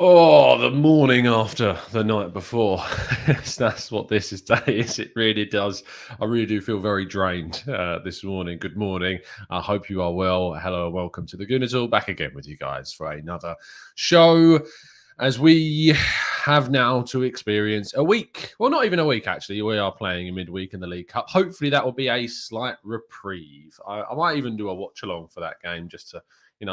Oh, the morning after the night before. That's what this is day is. It really does. I really do feel very drained this morning. Good morning. I hope you are well. Hello and welcome to the Gooner. Back again with you guys for another show as we have now to experience a week. Well, not even a week, actually. We are playing in midweek in the League Cup. Hopefully, that will be a slight reprieve. I might even do a watch along for that game just to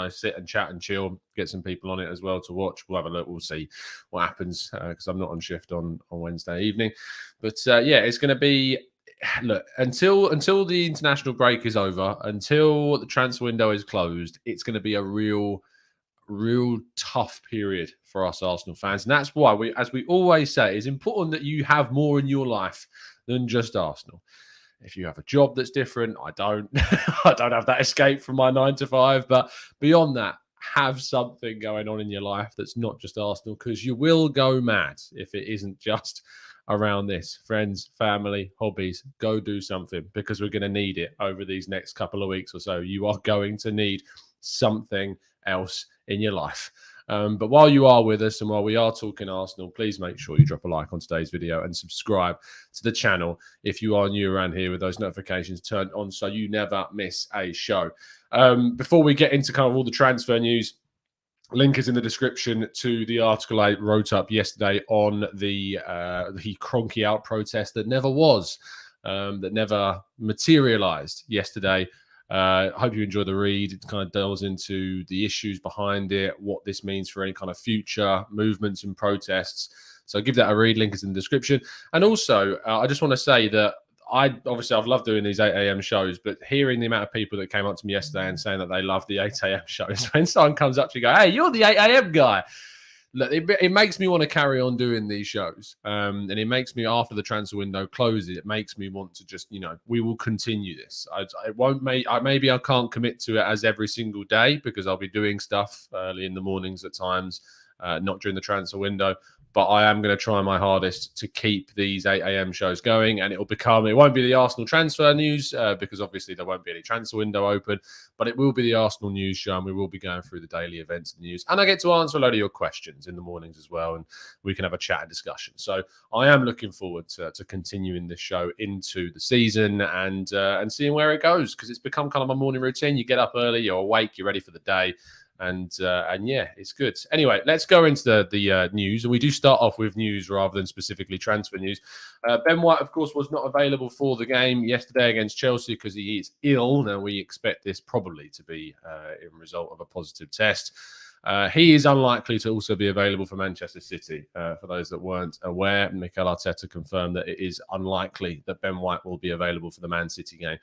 sit and chat and chill, get some people on it as well to watch. We'll have a look. We'll see what happens because I'm not on shift on Wednesday evening. But yeah, it's going to be, look, until the international break is over, until the transfer window is closed, it's going to be a real tough period for us Arsenal fans. And that's why as we always say, it's important that you have more in your life than just Arsenal. If you have a job that's different, I don't. I don't have that escape from my 9 to 5. But beyond that, have something going on in your life that's not just Arsenal, because you will go mad if it isn't just around this. Friends, family, hobbies, go do something, because we're going to need it over these next couple of weeks or so. You are going to need something else in your life. But while you are with us and while we are talking Arsenal, please make sure you drop a like on today's video and subscribe to the channel if you are new around here, with those notifications turned on so you never miss a show. Before we get into kind of all the transfer news, link is in the description to the article I wrote up yesterday on the Kroenke out protest that never was, that never materialized yesterday. Hope you enjoy the read. It kind of delves into the issues behind it, what this means for any kind of future movements and protests. So give that a read. Link is in the description. And also, I just want to say that I've loved doing these 8 a.m. shows, but hearing the amount of people that came up to me yesterday and saying that they love the 8 a.m. shows, when someone comes up to you and go, "Hey, you're the 8 a.m. guy." Look, it makes me want to carry on doing these shows. And it makes me, after the transfer window closes, it makes me want to just, we will continue this. Maybe I can't commit to it as every single day, because I'll be doing stuff early in the mornings at times, not during the transfer window. But I am going to try my hardest to keep these 8 a.m. shows going, and it won't be the Arsenal transfer news because obviously there won't be any transfer window open, but it will be the Arsenal news show, and we will be going through the daily events and news. And I get to answer a load of your questions in the mornings as well, and we can have a chat and discussion. So I am looking forward to continuing this show into the season and seeing where it goes, because it's become kind of my morning routine. You get up early, you're awake, you're ready for the day. And yeah, it's good. Anyway, let's go into the news. And we do start off with news rather than specifically transfer news. Ben White, of course, was not available for the game yesterday against Chelsea because he is ill. Now, we expect this probably to be in result of a positive test. He is unlikely to also be available for Manchester City. For those that weren't aware, Mikel Arteta confirmed that it is unlikely that Ben White will be available for the Man City game.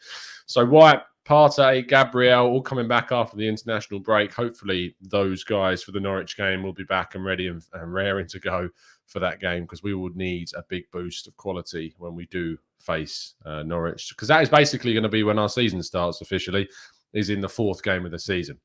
So White, Partey, Gabriel, all coming back after the international break. Hopefully those guys for the Norwich game will be back and ready and raring to go for that game, because we will need a big boost of quality when we do face Norwich, because that is basically going to be when our season starts officially, is in the 4th game of the season,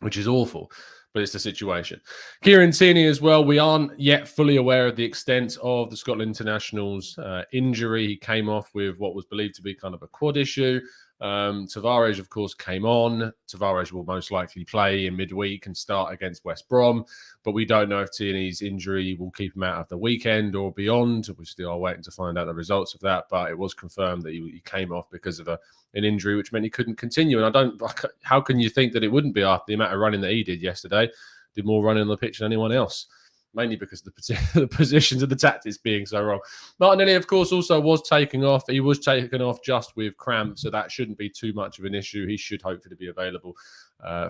which is awful. But it's the situation. Kieran Tierney as well. We aren't yet fully aware of the extent of the Scotland international's injury. He came off with what was believed to be kind of a quad issue. Tavares, of course, came on. Tavares will most likely play in midweek and start against West Brom. But we don't know if Tierney's injury will keep him out of the weekend or beyond. We still are waiting to find out the results of that. But it was confirmed that he came off because of an injury, which meant he couldn't continue. And how can you think that it wouldn't be after the amount of running that he did yesterday? Did more running on the pitch than anyone else. Mainly because of the positions and the tactics being so wrong. Martinelli, of course, also was taken off. He was taken off just with cramp, so that shouldn't be too much of an issue. He should hopefully be available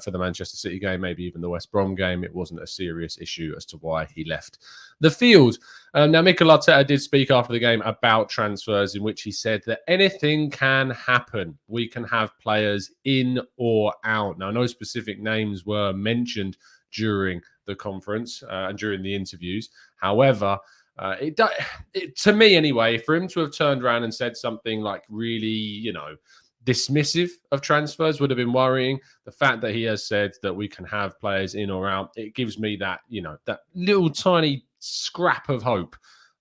for the Manchester City game, maybe even the West Brom game. It wasn't a serious issue as to why he left the field. Now, Mikel Arteta did speak after the game about transfers, in which he said that anything can happen. We can have players in or out. Now, no specific names were mentioned during the conference and during the interviews. However, to me anyway, for him to have turned around and said something like really, dismissive of transfers would have been worrying. The fact that he has said that we can have players in or out, it gives me that, that little tiny scrap of hope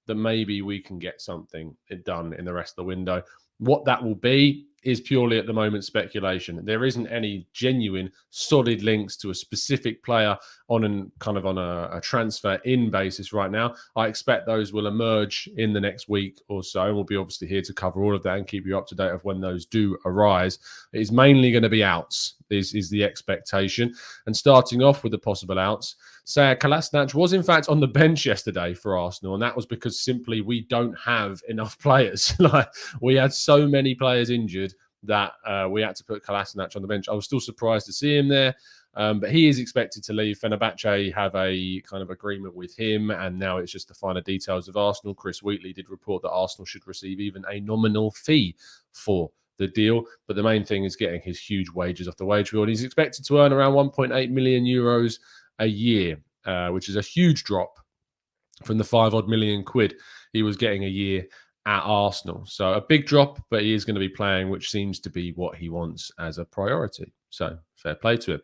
that maybe we can get something done in the rest of the window. What that will be, is purely at the moment speculation. There isn't any genuine solid links to a specific player on a transfer in basis right now. I expect those will emerge in the next week or so, and we'll be obviously here to cover all of that and keep you up to date of when those do arise. It is mainly going to be outs, is the expectation. And starting off with the possible outs, Kolasinac was in fact on the bench yesterday for Arsenal, and that was because simply we don't have enough players. Like, we had so many players injured that we had to put Kolasinac on the bench. I was still surprised to see him there, but he is expected to leave. Fenerbahce have a kind of agreement with him, and now it's just the finer details of Arsenal. Chris Wheatley did report that Arsenal should receive even a nominal fee for the deal, but the main thing is getting his huge wages off the wage bill. He's expected to earn around 1.8 million euros a year, which is a huge drop from the 5 million quid he was getting a year at Arsenal. So a big drop, but he is going to be playing, which seems to be what he wants as a priority. So fair play to him.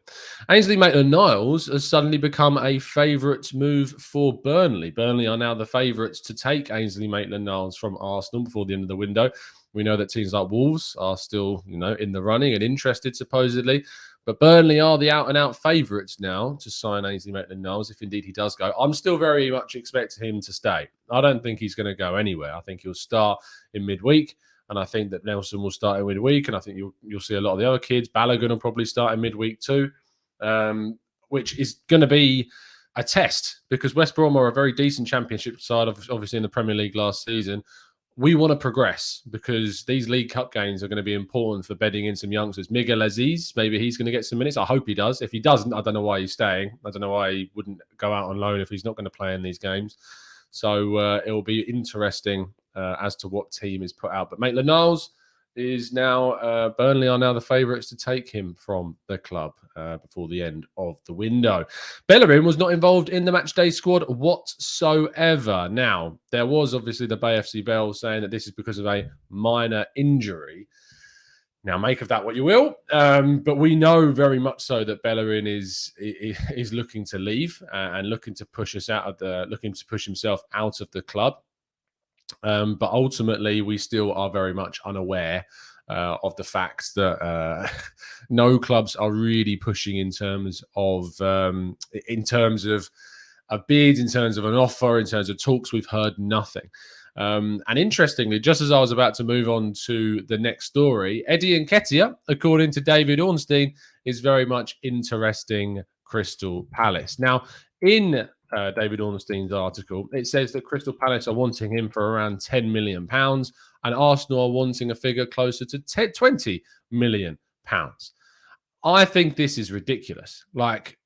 Ainsley Maitland-Niles has suddenly become a favourite move for Burnley. Burnley are now the favourites to take Ainsley Maitland-Niles from Arsenal before the end of the window. We know that teams like Wolves are still, in the running and interested, supposedly. But Burnley are the out-and-out favourites now to sign Ainsley Maitland-Niles, if indeed he does go. I'm still very much expecting him to stay. I don't think he's going to go anywhere. I think he'll start in midweek, and I think that Nelson will start in midweek, and I think you'll see a lot of the other kids. Bellerin will probably start in midweek too, which is going to be a test, because West Brom are a very decent championship side, obviously in the Premier League last season. We want to progress because these League Cup games are going to be important for bedding in some youngsters. Miguel Aziz, maybe he's going to get some minutes. I hope he does. If he doesn't, I don't know why he's staying. I don't know why he wouldn't go out on loan if he's not going to play in these games. So it will be interesting as to what team is put out. But Maitland-Niles is now, Burnley are now the favourites to take him from the club before the end of the window. Bellerin was not involved in the matchday squad whatsoever. Now, there was obviously the Bay FC Bell saying that this is because of a minor injury. Now, make of that what you will. But we know very much so that Bellerin is looking to leave and looking to push himself out of the club. But ultimately, we still are very much unaware of the fact that no clubs are really pushing in terms of a bid, in terms of an offer, in terms of talks. We've heard nothing. And interestingly, just as I was about to move on to the next story, Bellerin Nketiah, according to David Ornstein, is very much interesting Crystal Palace. Now, in David Ornstein's article, it says that Crystal Palace are wanting him for around £10 million, and Arsenal are wanting a figure closer to £20 million. I think this is ridiculous. Like,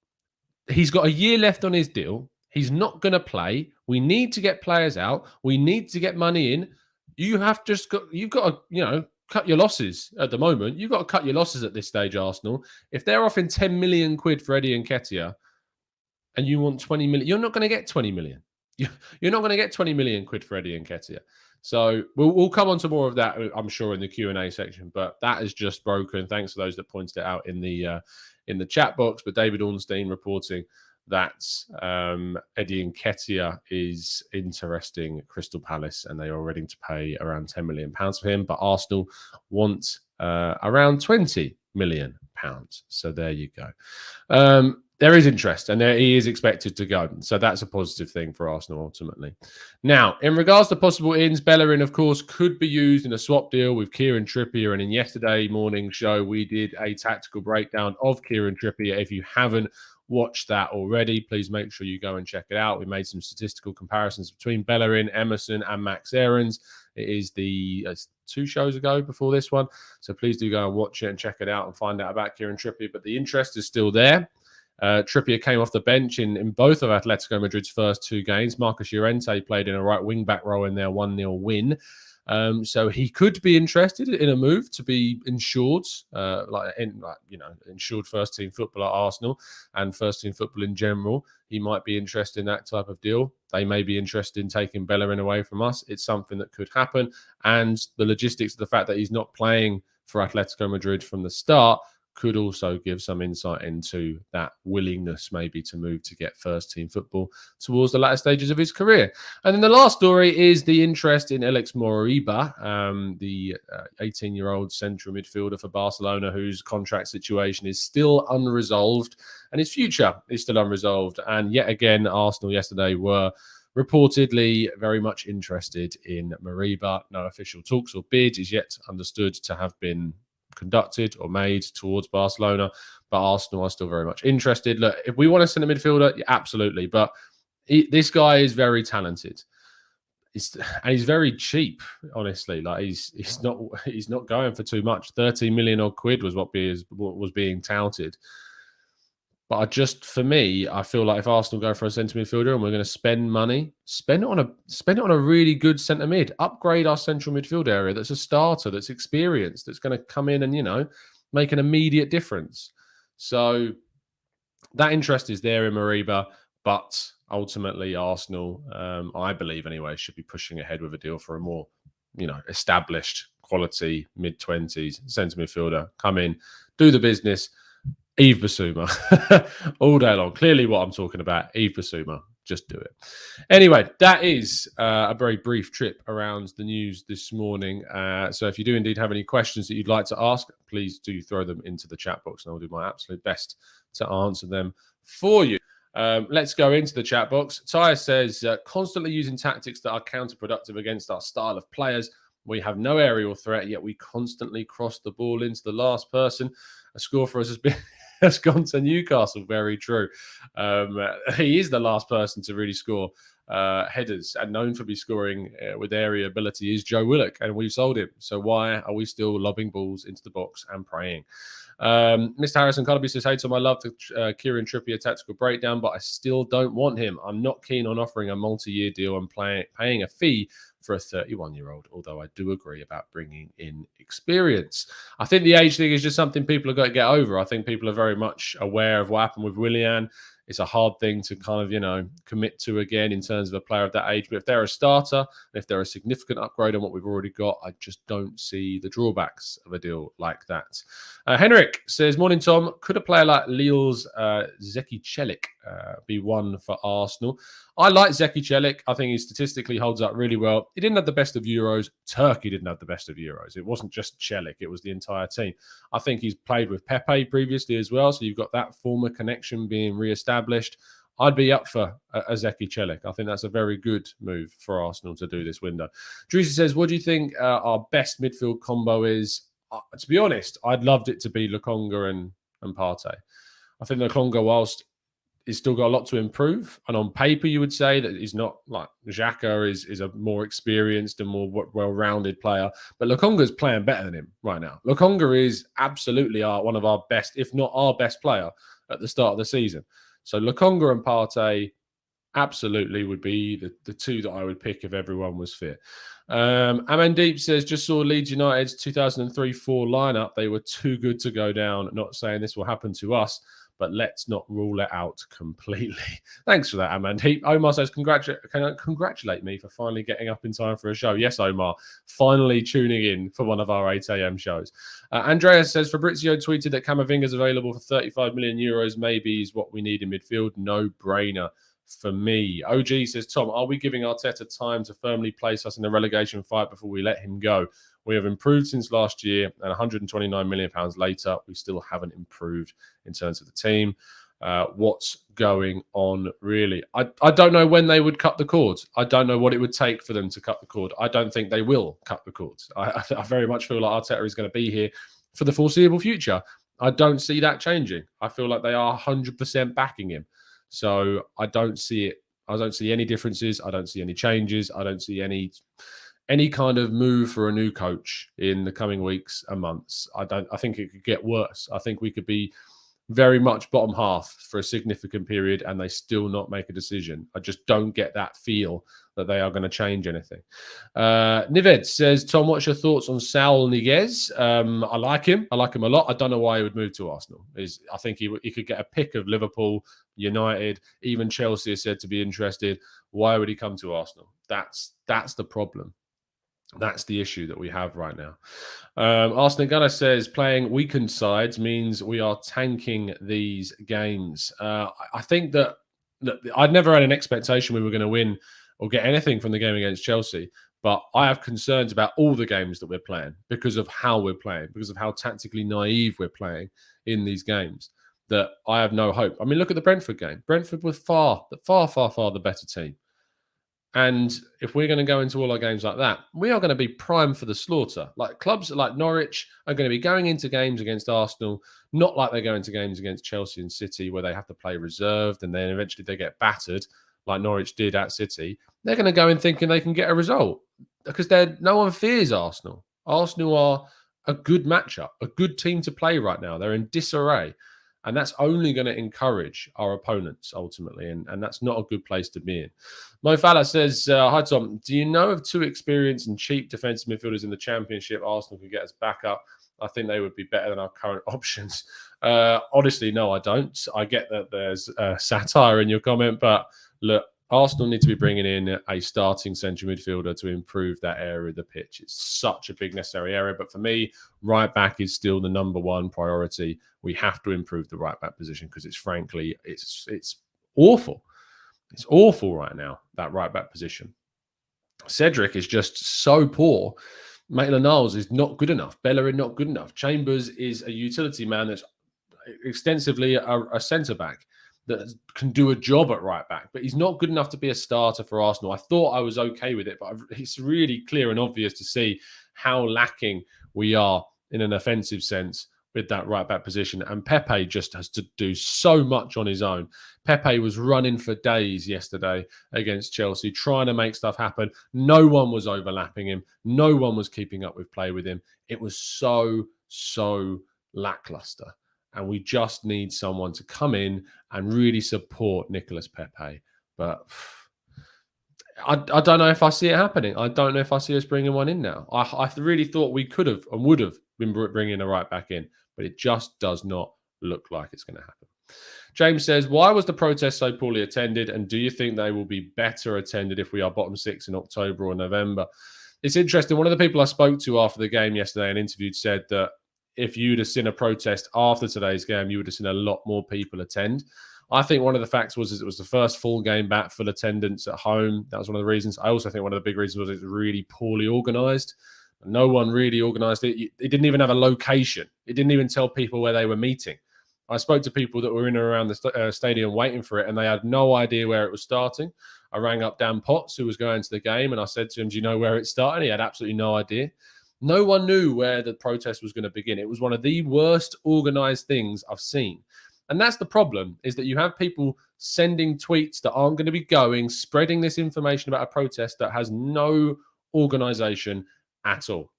he's got a year left on his deal. He's not going to play. We need to get players out. We need to get money in. You've got to, cut your losses at the moment. You've got to cut your losses at this stage, Arsenal. If they're offering 10 million quid for Bellerin Nketiah, and you want 20 million, you're not going to get 20 million. You're not going to get 20 million quid for Bellerin Nketiah. So we'll come on to more of that, I'm sure, in the Q&A section. But that is just broken. Thanks to those that pointed it out in the chat box. But David Ornstein reporting that Bellerin Nketiah is interesting Crystal Palace, and they are ready to pay around £10 million for him. But Arsenal want around £20 million. So there you go. There is interest, and he is expected to go. So that's a positive thing for Arsenal, ultimately. Now, in regards to possible ins, Bellerin, of course, could be used in a swap deal with Kieran Trippier. And in yesterday morning's show, we did a tactical breakdown of Kieran Trippier. If you haven't watched that already, please make sure you go and check it out. We made some statistical comparisons between Bellerin, Emerson, and Max Aarons. It is the 2 shows ago before this one. So please do go and watch it and check it out and find out about Kieran Trippier. But the interest is still there. Trippier came off the bench in both of Atletico Madrid's first 2 games. Marcus Llorente played in a right wing-back role in their 1-0 win. So he could be interested in a move to be insured, insured first-team football at Arsenal and first-team football in general. He might be interested in that type of deal. They may be interested in taking Bellerin away from us. It's something that could happen. And the logistics of the fact that he's not playing for Atletico Madrid from the start could also give some insight into that willingness maybe to move to get first team football towards the latter stages of his career. And then the last story is the interest in Alex Moriba, the 18-year-old central midfielder for Barcelona, whose contract situation is still unresolved and his future is still unresolved. And yet again, Arsenal yesterday were reportedly very much interested in Moriba. No official talks or bid is yet understood to have been conducted or made towards Barcelona, but Arsenal are still very much interested. Look, if we want a centre midfielder, yeah, absolutely, but this guy is very talented. And he's very cheap, honestly. Like he's not going for too much. 30 million odd quid was what was being touted. But for me, I feel like if Arsenal go for a centre midfielder and we're going to spend money, spend it on a really good centre mid. Upgrade our central midfield area. That's a starter. That's experienced. That's going to come in and make an immediate difference. So that interest is there in Moriba, but ultimately Arsenal, I believe anyway, should be pushing ahead with a deal for a more, established quality mid-20s centre midfielder. Come in, do the business. Yves Bissouma all day long. Clearly what I'm talking about. Yves Bissouma. Just do it. Anyway, that is a very brief trip around the news this morning. So if you do indeed have any questions that you'd like to ask, please do throw them into the chat box and I'll do my absolute best to answer them for you. Let's go into the chat box. Tyre says, constantly using tactics that are counterproductive against our style of players. We have no aerial threat, yet we constantly cross the ball into the last person. A score for us has gone to Newcastle. Very true. He is the last person to really score headers, and known for scoring with area ability is Joe Willock, and we've sold him. So why are we still lobbing balls into the box and praying? Mr. Harrison Cullaby says, hey Tom, I love the Kieran Trippier tactical breakdown, but I still don't want him. I'm not keen on offering a multi-year deal and paying a fee for a 31-year-old, although I do agree about bringing in experience. I think the age thing is just something people have got to get over. I think people are very much aware of what happened with Willian. It's a hard thing to kind of, commit to again in terms of a player of that age. But if they're a starter, and if they're a significant upgrade on what we've already got, I just don't see the drawbacks of a deal like that. Henrik says, morning, Tom. Could a player like Lille's Zeki Celik be one for Arsenal? I like Zeki Celik. I think he statistically holds up really well. He didn't have the best of Euros. Turkey didn't have the best of Euros. It wasn't just Celik. It was the entire team. I think he's played with Pepe previously as well. So you've got that former connection being re-established. I'd be up for a Zeki Celik. I think that's a very good move for Arsenal to do this window. Drusy says, what do you think our best midfield combo is? To be honest, I'd loved it to be Lokonga and Partey. I think Lokonga, whilst he's still got a lot to improve, and on paper you would say that he's not like Xhaka is a more experienced and more well-rounded player, but Lokonga's playing better than him right now. Lokonga is absolutely one of our best, if not our best player at the start of the season. So Lokonga and Partey absolutely would be the two that I would pick if everyone was fit. Amandeep says, just saw Leeds United's 2003-4 lineup. They were too good to go down. Not saying this will happen to us, but let's not rule it out completely. Thanks for that, Amandeep. Omar says, congratulate me for finally getting up in time for a show. Yes, Omar, finally tuning in for one of our 8 a.m. shows. Andreas says, Fabrizio tweeted that Camavinga's available for 35 million euros. Maybe is what we need in midfield. No brainer for me. OG says, Tom, are we giving Arteta time to firmly place us in the relegation fight before we let him go? We have improved since last year, and 129 million pounds later, we still haven't improved in terms of the team. What's going on, really? I don't know when they would cut the cords. I don't know what it would take for them to cut the cord. I don't think they will cut the cords. I very much feel like Arteta is going to be here for the foreseeable future. I don't see that changing. I feel like they are 100% backing him. So I don't see it. I don't see any differences. I don't see any changes. I don't see any kind of move for a new coach in the coming weeks and months. I think it could get worse. I think we could be very much bottom half for a significant period and they still not make a decision. I just don't get that feel that they are going to change anything. Nived says, Tom, what's your thoughts on Saul Niguez? I like him. I like him a lot. I don't know why he would move to Arsenal. I think he could get a pick of Liverpool, United, even Chelsea is said to be interested. Why would he come to Arsenal? That's the problem. That's the issue that we have right now. Arsenal Gunner says playing weakened sides means we are tanking these games. I think that I'd never had an expectation we were going to win or get anything from the game against Chelsea, but I have concerns about all the games that we're playing because of how we're playing, because of how tactically naive we're playing in these games. That I have no hope. I mean, look at the Brentford game. Brentford were far the better team. And if we're going to go into all our games like that, we are going to be primed for the slaughter. Like clubs like Norwich are going to be going into games against Arsenal, not like they go into games against Chelsea and City where they have to play reserved and then eventually they get battered like Norwich did at City. They're going to go in thinking they can get a result because no one fears Arsenal. Arsenal are a good matchup, a good team to play right now. They're in disarray. And that's only going to encourage our opponents ultimately. And that's not a good place to be in. Mo Fala says, hi, Tom. Do you know of two experienced and cheap defensive midfielders in the Championship Arsenal could get us back up? I think they would be better than our current options. Honestly, no, I don't. I get that there's satire in your comment, but look, Arsenal need to be bringing in a starting central midfielder to improve that area of the pitch. It's such a big necessary area. But for me, right back is still the number one priority. We have to improve the right back position because it's frankly, it's awful. It's awful right now, that right back position. Cedric is just so poor. Maitland-Niles is not good enough. Bellerin not good enough. Chambers is a utility man that's extensively a centre back that can do a job at right back, but he's not good enough to be a starter for Arsenal. I thought I was okay with it, but it's really clear and obvious to see how lacking we are in an offensive sense with that right back position. And Pepe just has to do so much on his own. Pepe was running for days yesterday against Chelsea, trying to make stuff happen. No one was overlapping him. No one was keeping up with play with him. It was so lackluster. And we just need someone to come in and really support Nicolas Pepe. But I don't know if I see it happening. I don't know if I see us bringing one in now. I really thought we could have and would have been bringing a right back in, but it just does not look like it's going to happen. James says, why was the protest so poorly attended? And do you think they will be better attended if we are bottom six in October or November? It's interesting. One of the people I spoke to after the game yesterday and interviewed said that if you'd have seen a protest after today's game, you would have seen a lot more people attend. I think one of the facts was it was the first full game back, full attendance at home. That was one of the reasons. I also think one of the big reasons was it was really poorly organised. No one really organised it. It didn't even have a location. It didn't even tell people where they were meeting. I spoke to people that were in and around the stadium waiting for it, and they had no idea where it was starting. I rang up Dan Potts, who was going to the game, and I said to him, do you know where it started? He had absolutely no idea. No one knew where the protest was going to begin. It was one of the worst organised things I've seen. And that's the problem, is that you have people sending tweets that aren't going to be going, spreading this information about a protest that has no organisation at all.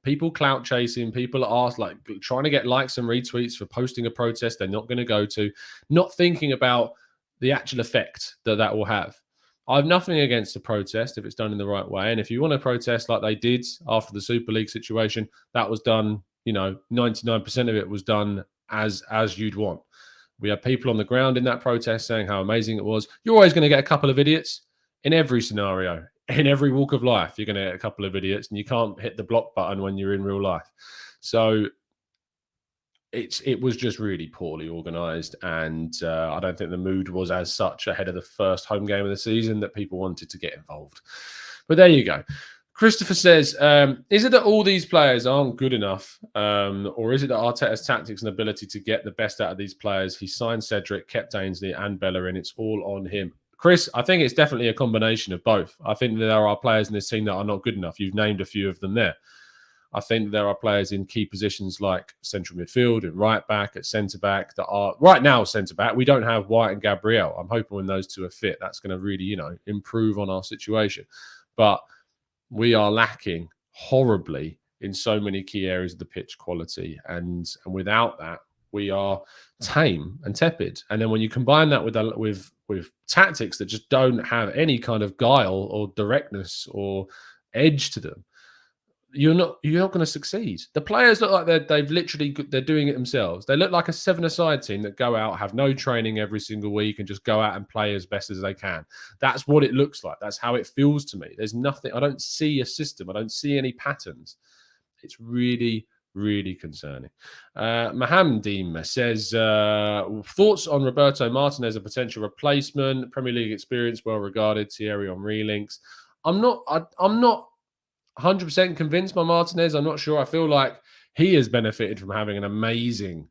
People clout chasing, people are like trying to get likes and retweets for posting a protest they're not going to go to, not thinking about the actual effect that that will have. I have nothing against the protest if it's done in the right way. And if you want to protest like they did after the Super League situation, that was done, 99% of it was done as you'd want. We had people on the ground in that protest saying how amazing it was. You're always going to get a couple of idiots in every scenario. In every walk of life, you're going to get a couple of idiots, and you can't hit the block button when you're in real life. So it was just really poorly organised, and I don't think the mood was as such ahead of the first home game of the season that people wanted to get involved. But there you go. Christopher says, is it that all these players aren't good enough, or is it that Arteta's tactics and ability to get the best out of these players? He signed Cedric, kept Ainsley and Bellerin. It's all on him. Chris, I think it's definitely a combination of both. I think there are players in this team that are not good enough. You've named a few of them there. I think there are players in key positions like central midfield and right back, at centre back that are right now centre back. We don't have White and Gabriel. I'm hoping when those two are fit, that's going to really, improve on our situation. But we are lacking horribly in so many key areas of the pitch quality, and without that, we are tame and tepid. And then when you combine that with tactics that just don't have any kind of guile or directness or edge to them, you're not going to succeed. The players look like they're doing it themselves. They look like a 7-a-side team that go out, have no training every single week, and just go out and play as best as they can. That's what it looks like. That's how it feels to me. There's nothing. I don't see a system. I don't see any patterns. It's really, really concerning. Mahamdim says, thoughts on Roberto Martinez as a potential replacement, Premier League experience, well regarded, Thierry on relinks. I'm not 100% convinced by Martinez. I'm not sure. I feel like he has benefited from having an amazing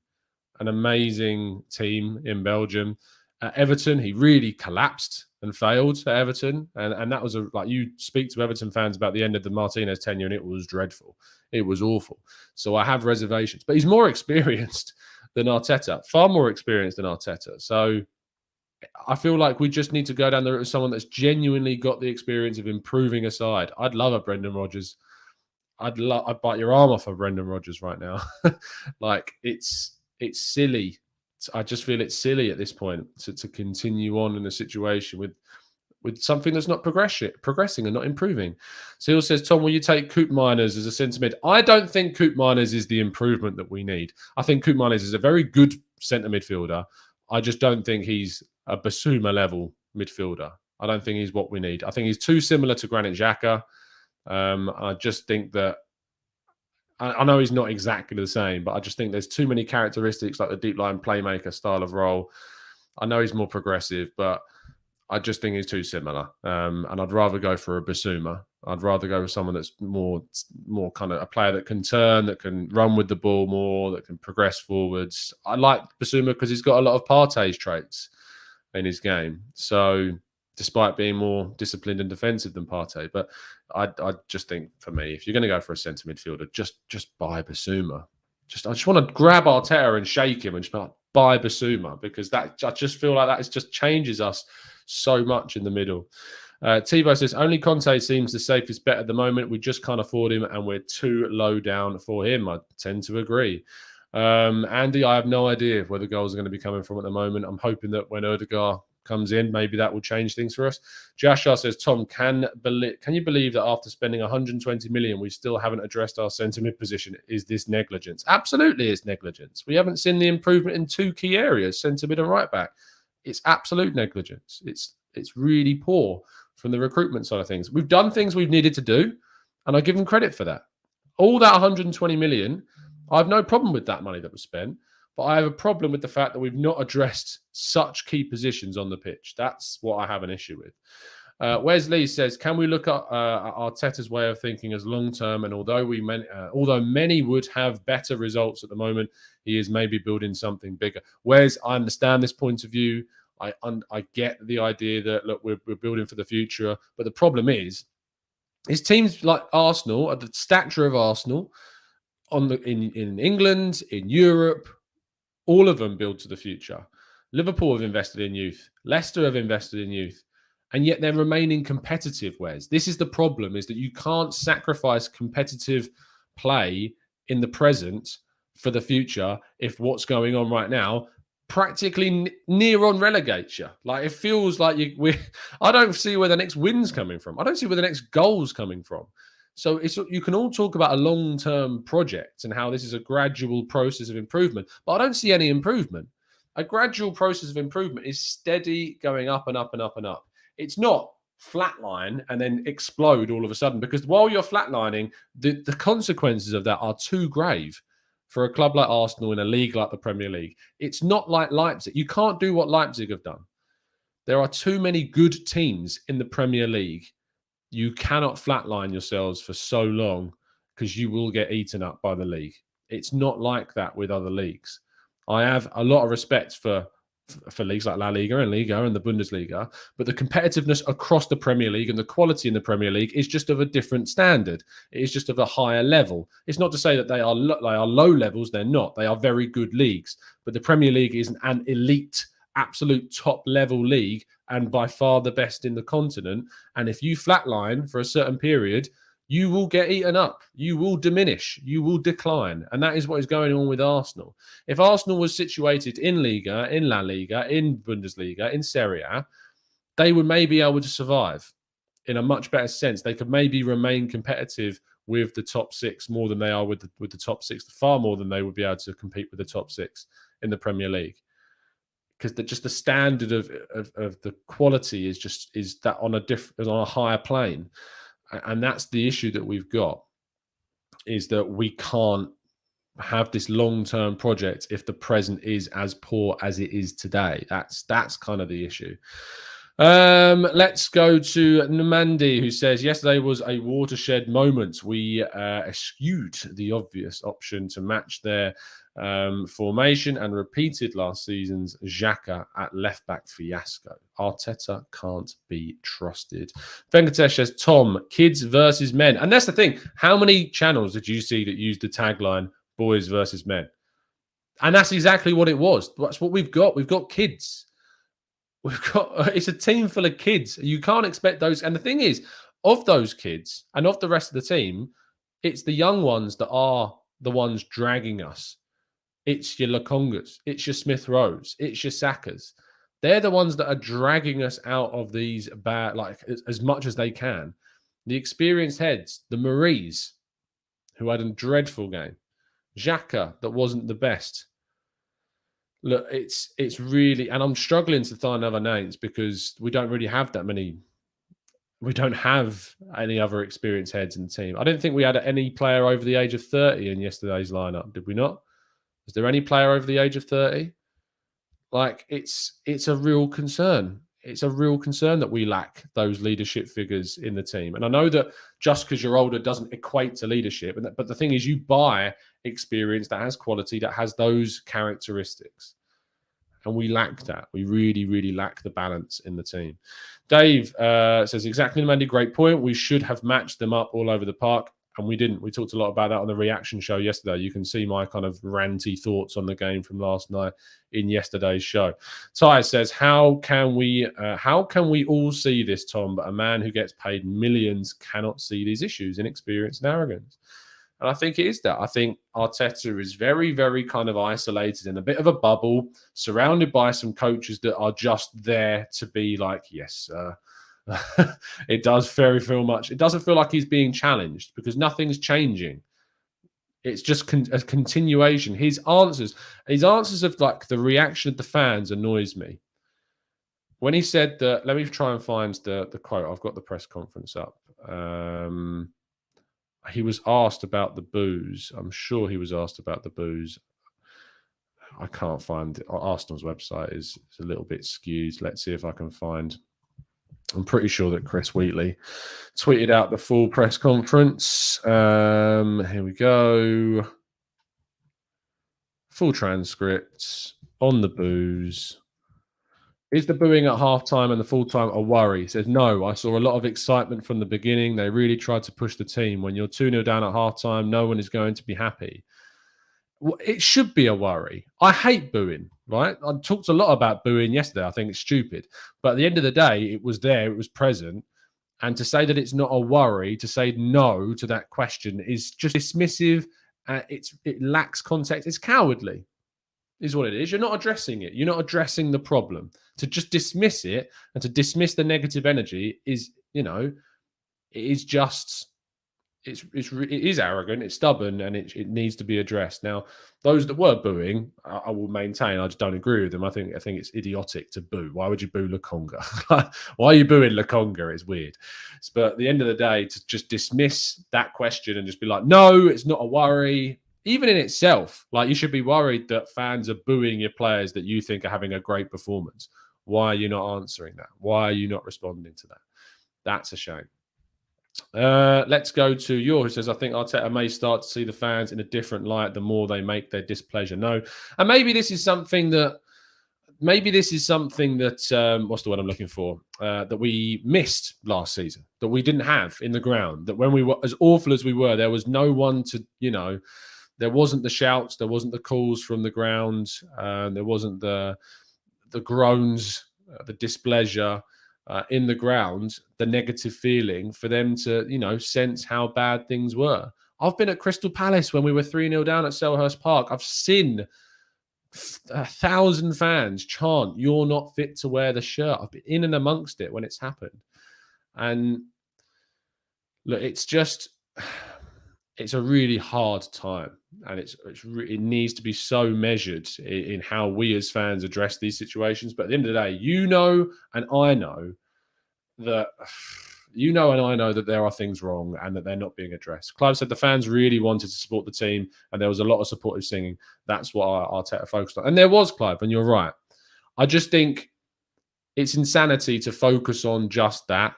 team in Belgium. At Everton, he really collapsed and failed at Everton. And that was like, you speak to Everton fans about the end of the Martinez tenure and it was dreadful. It was awful. So I have reservations. But he's more experienced than Arteta, far more experienced than Arteta. So I feel like we just need to go down the route of someone that's genuinely got the experience of improving a side. I'd love a Brendan Rodgers. I'd bite your arm off of Brendan Rodgers right now. Like it's silly. I just feel it's silly at this point to continue on in a situation with something that's not progressing and not improving. Seal says, Tom, will you take Coop Miners as a centre mid? I don't think Coop Miners is the improvement that we need. I think Coop Miners is a very good centre midfielder. I just don't think he's a Basuma level midfielder. I don't think he's what we need. I think he's too similar to Granit Xhaka. I just think that I know he's not exactly the same, but I just think there's too many characteristics like the deep line playmaker style of role. I know he's more progressive, but I just think he's too similar. And I'd rather go for a Basuma. I'd rather go with someone that's more kind of a player that can turn, that can run with the ball more, that can progress forwards. I like Basuma because he's got a lot of Partey's traits in his game. So despite being more disciplined and defensive than Partey. But I just think, for me, if you're going to go for a centre midfielder, just buy Basuma. I just want to grab Arteta and shake him and just be like, buy Basuma, because I just feel like that just changes us so much in the middle. Tebow says, only Conte seems the safest bet at the moment. We just can't afford him and we're too low down for him. I tend to agree. Andy, I have no idea where the goals are going to be coming from at the moment. I'm hoping that when Odegaard comes in, maybe that will change things for us. Jashar says, Tom, can you believe that after spending 120 million, we still haven't addressed our centre mid position? Is this negligence? Absolutely, it's negligence. We haven't seen the improvement in two key areas, centre mid and right back. It's absolute negligence. It's really poor from the recruitment side of things. We've done things we've needed to do, and I give them credit for that. All that 120 million, I have no problem with that money that was spent. But I have a problem with the fact that we've not addressed such key positions on the pitch. That's what I have an issue with. Wesley says, can we look at Arteta's way of thinking as long-term? And although many would have better results at the moment, he is maybe building something bigger. Wes, I understand this point of view. I get the idea that, look, we're building for the future. But the problem is teams like Arsenal, at the stature of Arsenal, in England, in Europe, all of them build to the future. Liverpool have invested in youth. Leicester have invested in youth. And yet they're remaining competitive, Wes. This is the problem, is that you can't sacrifice competitive play in the present for the future if what's going on right now practically near on relegates you. Like, it feels like I don't see where the next win's coming from. I don't see where the next goal's coming from. So you can all talk about a long-term project and how this is a gradual process of improvement, but I don't see any improvement. A gradual process of improvement is steady, going up and up and up and up. It's not flatline and then explode all of a sudden, because while you're flatlining, the consequences of that are too grave for a club like Arsenal in a league like the Premier League. It's not like Leipzig. You can't do what Leipzig have done. There are too many good teams in the Premier League. You cannot flatline yourselves for so long, because you will get eaten up by the league. It's not like that with other leagues. I have a lot of respect for leagues like La Liga and Liga and the Bundesliga, but the competitiveness across the Premier League and the quality in the Premier League is just of a different standard. It is just of a higher level. It's not to say that they are low levels. They're not. They are very good leagues. But the Premier League is an elite, absolute top level league, and by far the best in the continent. And if you flatline for a certain period, you will get eaten up. You will diminish. You will decline. And that is what is going on with Arsenal. If Arsenal was situated in Liga, in La Liga, in Bundesliga, in Serie A, they would maybe be able to survive in a much better sense. They could maybe remain competitive with the top six more than they are with the top six, far more than they would be able to compete with the top six in the Premier League. Because the standard of the quality is that on a higher plane, and that's the issue that we've got. is that we can't have this long-term project if the present is as poor as it is today. That's kind of the issue. Let's go to Namandi, who says, yesterday was a watershed moment. We eschewed the obvious option to match their formation and repeated last season's Xhaka at left-back fiasco. Arteta can't be trusted. Venkatesh says, Tom, kids versus men. And that's the thing. How many channels did you see that used the tagline, boys versus men? And that's exactly what it was. That's what we've got. We've got kids. It's a team full of kids. You can't expect those. And the thing is, of those kids and of the rest of the team, it's the young ones that are the ones dragging us. It's your Lokongas, it's your Smith Rowes, it's your Sakas. They're the ones that are dragging us out of these bad, like as much as they can. The experienced heads, the Maries, who had a dreadful game, Xhaka that wasn't the best. Look, it's really, and I'm struggling to find other names because we don't really have that many. We don't have any other experienced heads in the team. I didn't think we had any player over the age of 30 in yesterday's lineup. Did we not? Was there any player over the age of 30? Like, it's a real concern. It's a real concern that we lack those leadership figures in the team. And I know that just because you're older doesn't equate to leadership. But the thing is, you buy experience that has quality, that has those characteristics. And we lack that. We really, really lack the balance in the team. Dave says, exactly, Mandy, great point. We should have matched them up all over the park. And we didn't. We talked a lot about that on the reaction show yesterday. You can see my kind of ranty thoughts on the game from last night in yesterday's show. Ty says, how can we all see this, Tom, but a man who gets paid millions cannot see these issues, inexperience and arrogance? And I think it is that. I think Arteta is very, very kind of isolated in a bit of a bubble, surrounded by some coaches that are just there to be like, yes, it does very feel much. It doesn't feel like he's being challenged because nothing's changing. It's just a continuation. His answers of like the reaction of the fans annoys me. When he said that, let me try and find the quote. I've got the press conference up. He was asked about the boos. I'm sure he was asked about the boos. I can't find it. Arsenal's website is a little bit skewed. Let's see if I can find. I'm pretty sure that Chris Wheatley tweeted out the full press conference. Here we go. Full transcript on the boos. Is the booing at halftime and the full time a worry? He says, no, I saw a lot of excitement from the beginning. They really tried to push the team. When you're 2-0 down at halftime, no one is going to be happy. It should be a worry. I hate booing, right? I talked a lot about booing yesterday. I think it's stupid. But at the end of the day, it was there. It was present. And to say that it's not a worry, to say no to that question is just dismissive. It lacks context. It's cowardly, is what it is. You're not addressing it. You're not addressing the problem. To just dismiss it and to dismiss the negative energy is, it is just... It is arrogant, it's stubborn, and it needs to be addressed. Now, those that were booing, I will maintain, I just don't agree with them. I think it's idiotic to boo. Why would you boo Lokonga? Why are you booing Lokonga? It's weird. But at the end of the day, to just dismiss that question and just be like, no, it's not a worry, even in itself, like you should be worried that fans are booing your players that you think are having a great performance. Why are you not answering that? Why are you not responding to that? That's a shame. Let's go to Yor, who says, I think Arteta may start to see the fans in a different light the more they make their displeasure known. And maybe this is something that what's the word I'm looking for? That we missed last season, that we didn't have in the ground, that when we were as awful as we were, there was no one to, there wasn't the shouts, there wasn't the calls from the ground, there wasn't the groans, the displeasure. In the ground, the negative feeling for them to, sense how bad things were. I've been at Crystal Palace when we were 3-0 down at Selhurst Park. I've seen 1,000 fans chant, you're not fit to wear the shirt. I've been in and amongst it when it's happened. And look, it's a really hard time. And it needs to be so measured in how we as fans address these situations. But at the end of the day, and I know that you know and I know that there are things wrong and that they're not being addressed. Clive said the fans really wanted to support the team and there was a lot of supportive singing. That's what Arteta focused on. And there was, Clive, and you're right. I just think it's insanity to focus on just that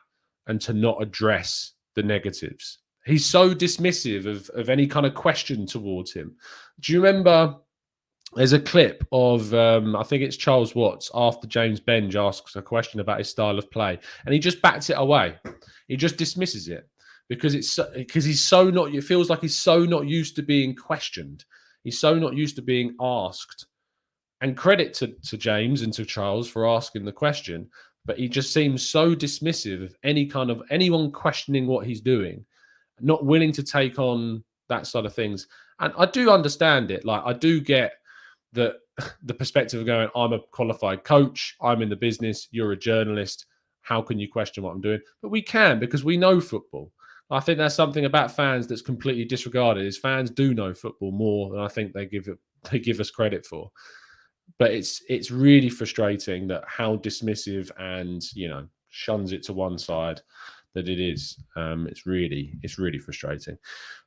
and to not address the negatives. He's so dismissive of any kind of question towards him. Do you remember there's a clip of, I think it's Charles Watts, after James Benge asks a question about his style of play, and he just bats it away. He just dismisses it because he's so not, it feels like he's so not used to being questioned. He's so not used to being asked. And credit to James and to Charles for asking the question, but he just seems so dismissive of anyone questioning what he's doing, not willing to take on that sort of things. And I do understand it. Like, I do get the perspective of going, I'm a qualified coach, I'm in the business, you're a journalist. How can you question what I'm doing? But we can, because we know football. I think that's something about fans that's completely disregarded. Is fans do know football more than I think they give us credit for. But it's really frustrating that how dismissive and, shuns it to one side that it is. It's really frustrating.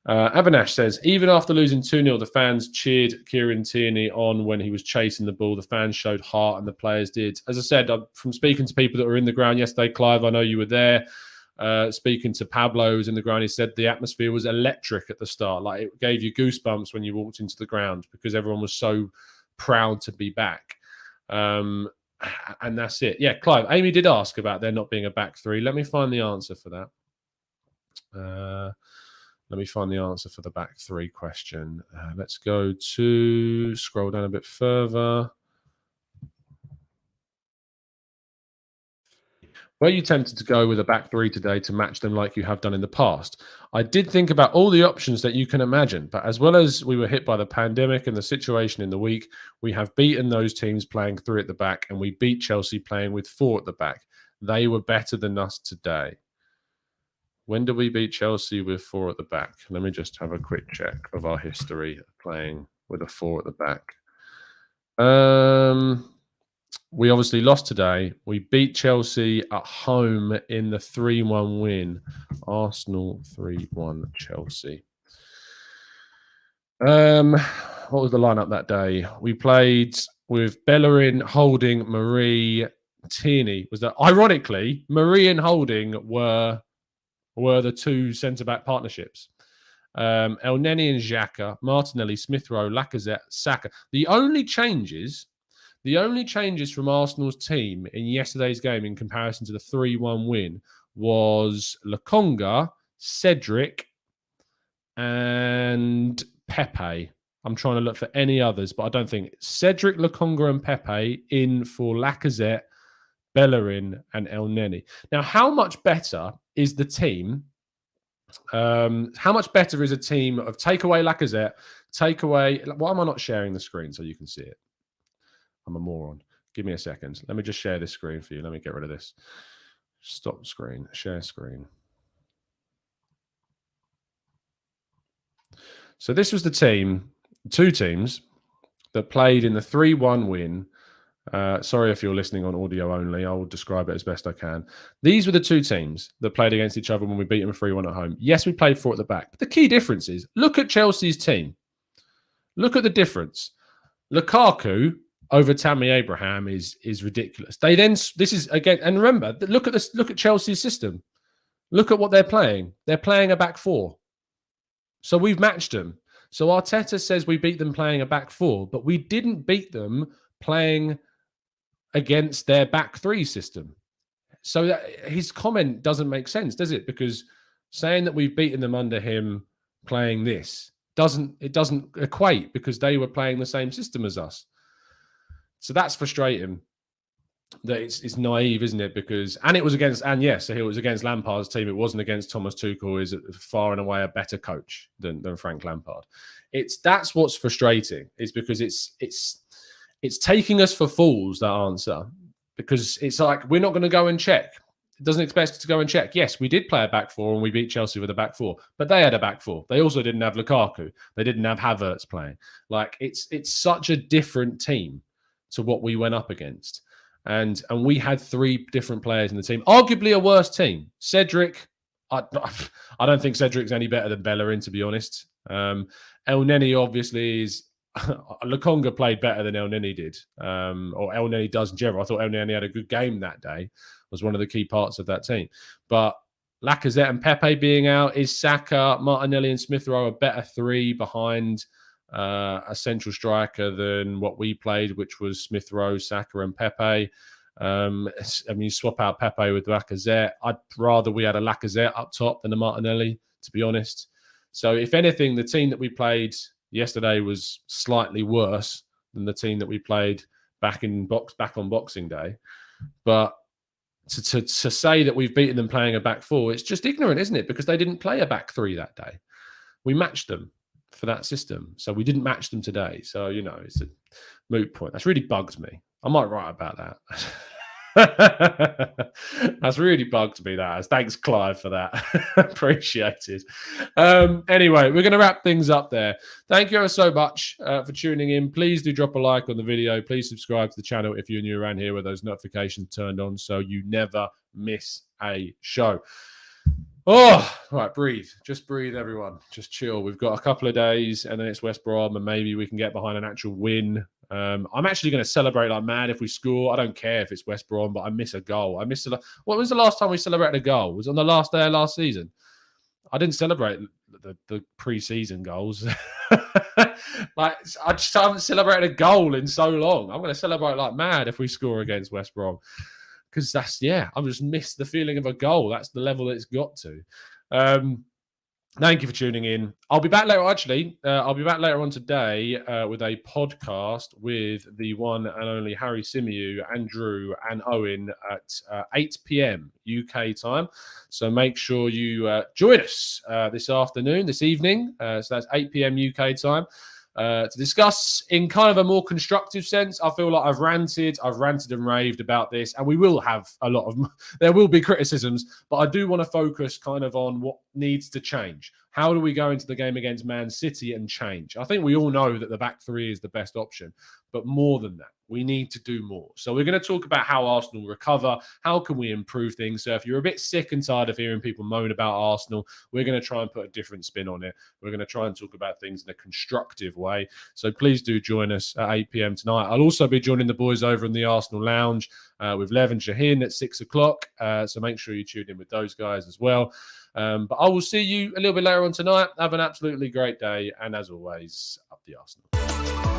Avinash says, even after losing 2-0, the fans cheered Kieran Tierney on when he was chasing the ball. The fans showed heart and the players did. As I said, from speaking to people that were in the ground yesterday, Clive, I know you were there. Speaking to Pablo, who's in the ground, he said the atmosphere was electric at the start. Like, it gave you goosebumps when you walked into the ground because everyone was so proud to be back. And that's it. Yeah, Clive, Amy did ask about there not being a back three. Let me find the answer for that. Let me find the answer for the back three question. Let's go to, scroll down a bit further. Were you tempted to go with a back three today to match them like you have done in the past? I did think about all the options that you can imagine, but as well as we were hit by the pandemic and the situation in the week, we have beaten those teams playing three at the back, and we beat Chelsea playing with four at the back. They were better than us today. When did we beat Chelsea with four at the back? Let me just have a quick check of our history of playing with a four at the back. We obviously lost today. We beat Chelsea at home in the 3-1 win. Arsenal 3-1 Chelsea. What was the lineup that day? We played with Bellerin, Holding, Marie, Tierney. Was that, ironically, Marie and Holding were the two centre-back partnerships. El Neni and Xhaka, Martinelli, Smith Rowe, Lacazette, Saka. The only changes from Arsenal's team in yesterday's game in comparison to the 3-1 win was Lokonga, Cedric, and Pepe. I'm trying to look for any others, but I don't think. Cedric, Lokonga, and Pepe in for Lacazette, Bellerin, and El Neni. Now, how much better is the team? How much better is a team of take away Lacazette, take away... Why am I not sharing the screen so you can see it? I'm a moron. Give me a second. Let me just share this screen for you. Let me get rid of this. Stop screen. Share screen. So this was the team, two teams that played in the 3-1 win. Sorry if you're listening on audio only. I will describe it as best I can. These were the two teams that played against each other when we beat them 3-1 at home. Yes, we played four at the back. But the key difference is, look at Chelsea's team. Look at the difference. Lukaku over Tammy Abraham is ridiculous. This is again, and remember, look at Chelsea's system. Look at what they're playing. They're playing a back four. So we've matched them. So Arteta says we beat them playing a back four, but we didn't beat them playing against their back three system. So his comment doesn't make sense, does it? Because saying that we've beaten them under him playing this doesn't equate, because they were playing the same system as us. So that's frustrating. That it's naive, isn't it? Because it was against Lampard's team. It wasn't against Thomas Tuchel, who is far and away a better coach than Frank Lampard. That's what's frustrating, is because it's taking us for fools, that answer, because it's like we're not going to go and check. It doesn't expect us to go and check. Yes, we did play a back four and we beat Chelsea with a back four, but they had a back four. They also didn't have Lukaku. They didn't have Havertz playing. Like, it's such a different team to what we went up against. And we had 3 different players in the team, arguably a worse team. Cedric, I don't think Cedric's any better than Bellerin, to be honest. El Neni obviously is. Lokonga played better than El Neni did, or El Neni does in general. I thought El Neni had a good game that day, was one of the key parts of that team. But Lacazette and Pepe being out, is Saka, Martinelli and Smith Rowe a better 3 behind a central striker than what we played, which was Smith Rowe, Saka and Pepe. I mean, you swap out Pepe with Lacazette. I'd rather we had a Lacazette up top than a Martinelli, to be honest. So if anything, the team that we played yesterday was slightly worse than the team that we played back on Boxing Day. But to say that we've beaten them playing a back 4, it's just ignorant, isn't it? Because they didn't play a back 3 that day. We matched them for that system. So we didn't match them today. So, it's a moot point. That's really bugs me. I might write about that. That's really bugged me, that. Thanks, Clive, for that. Appreciated. Anyway, we're going to wrap things up there. Thank you ever so much for tuning in. Please do drop a like on the video. Please subscribe to the channel if you're new around here with those notifications turned on so you never miss a show. Oh, right, breathe. Just breathe, everyone. Just chill. We've got a couple of days and then it's West Brom and maybe we can get behind an actual win. I'm actually going to celebrate like mad if we score. I don't care if it's West Brom, but I miss a goal. What was the last time we celebrated a goal? It was on the last day of last season. I didn't celebrate the pre-season goals. I just haven't celebrated a goal in so long. I'm going to celebrate like mad if we score against West Brom. Because I've just missed the feeling of a goal. That's the level that it's got to. Thank you for tuning in. I'll be back later, actually. I'll be back later on today with a podcast with the one and only Harry Symeou, Andrew and Owen at 8 p.m. UK time. So make sure you join us this evening. So that's 8 p.m. UK time. To discuss in kind of a more constructive sense. I feel like I've ranted and raved about this, and we will have there will be criticisms, but I do want to focus kind of on what needs to change. How do we go into the game against Man City and change? I think we all know that the back 3 is the best option, but more than that, we need to do more. So we're going to talk about how Arsenal recover. How can we improve things? So if you're a bit sick and tired of hearing people moan about Arsenal, we're going to try and put a different spin on it. We're going to try and talk about things in a constructive way. So please do join us at 8 p.m. tonight. I'll also be joining the boys over in the Arsenal Lounge with Lev and Shahin at 6 o'clock. So make sure you tune in with those guys as well. But I will see you a little bit later on tonight. Have an absolutely great day. And as always, up the Arsenal.